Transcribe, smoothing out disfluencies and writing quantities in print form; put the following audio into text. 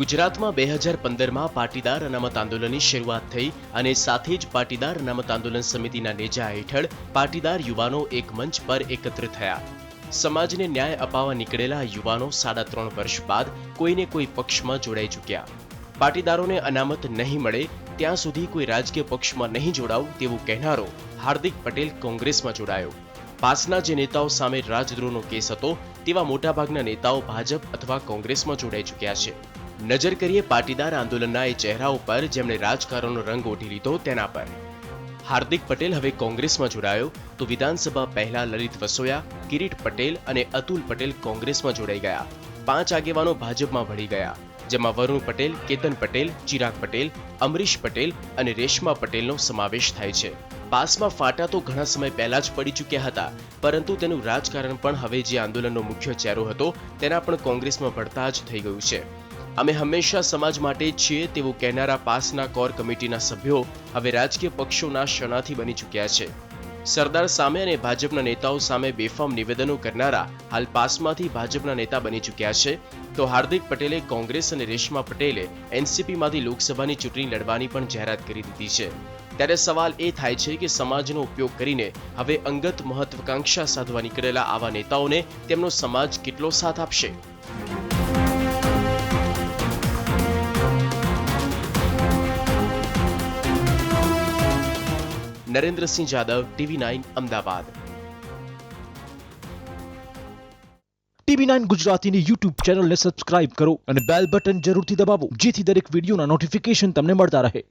ગુજરાતમાં 2015માં પાટીદાર અનામત આંદોલનની શરૂઆત થઈ અને સાથે જ પાટીદાર અનામત આંદોલન સમિતિના નેજા હેઠળ પાટીદાર યુવાનો એક મંચ પર એકત્ર થયા. સમાજને ન્યાય અપાવવા નીકળેલા યુવાનો 3.5 વર્ષ બાદ કોઈને કોઈ પક્ષમાં જોડાઈ ચૂક્યા. પાટીદારોને અનામત નહીં મળે ત્યાં સુધી કોઈ રાજકીય પક્ષમાં નહીં જોડાવ તેવું કહેનારો હાર્દિક પટેલ કોંગ્રેસમાં જોડાયો. પાસના જે નેતાઓ સામે રાજદ્રોહનો કેસ હતો તેવા મોટાભાગના નેતાઓ ભાજપ અથવા કોંગ્રેસમાં જોડાઈ ચૂક્યા છે. નજર કરીએ પાટીદાર આંદોલનના એ ચહેરાઓ પર જેમણે રાજકારણનો રંગ ઓઢી લીધો તેના પર. હાર્દિક પટેલ હવે કોંગ્રેસમાં જોડાયો તો વિધાનસભા પહેલા લલિત વસોયા, કિરીટ પટેલ અને અતુલ પટેલ કોંગ્રેસમાં જોડાઈ ગયા. 5 આગેવાનો ભાજપમાં ભળી ગયા, જેમાં વરુણ પટેલ, કેતન પટેલ, ચિરાગ પટેલ, અમરીશ પટેલ અને રેશમા પટેલનો સમાવેશ થાય છે. પાસમાં ફાટા તો ઘણા સમય પહેલા જ પડી ચૂક્યા હતા, પરંતુ તેનું રાજકારણ પણ હવે જે આંદોલનનો મુખ્ય ચહેરો હતો તેના પણ કોંગ્રેસમાં ભળતા જ થઈ ગયું છે. અમે હંમેશા સમાજ માટે જ છીએ તેવું કહેનારા પાસના કોર કમિટીના સભ્યો હવે રાજકીય પક્ષોના શરણાર્થી બની ચૂક્યા છે. સરદાર સામે અને ભાજપના નેતાઓ સામે બેફામ નિવેદનો કરનારા હાલ પાસમાંથી ભાજપના નેતા બની ચૂક્યા છે, તો હાર્દિક પટેલે કોંગ્રેસ અને રેશમા પટેલે એનસીપીમાંથી લોકસભાની ચૂંટણી લડવાની પણ જાહેરાત કરી દીધી છે. ત્યારે સવાલ એ થાય છે કે સમાજનો ઉપયોગ કરીને હવે અંગત મહત્વાકાંક્ષા સાધવા નીકળેલા આવા નેતાઓને તેમનો સમાજ કેટલો સાથ આપશે? નરેન્દ્રસિંહ જાદવ, TV9 અમદાવાદ. TV9 ગુજરાતીની YouTube ચેનલને સબસ્ક્રાઇબ કરો અને બેલ બટન જરૂરથી દબાવો જેથી દરેક વિડીયોના નોટિફિકેશન તમને મળતા રહે.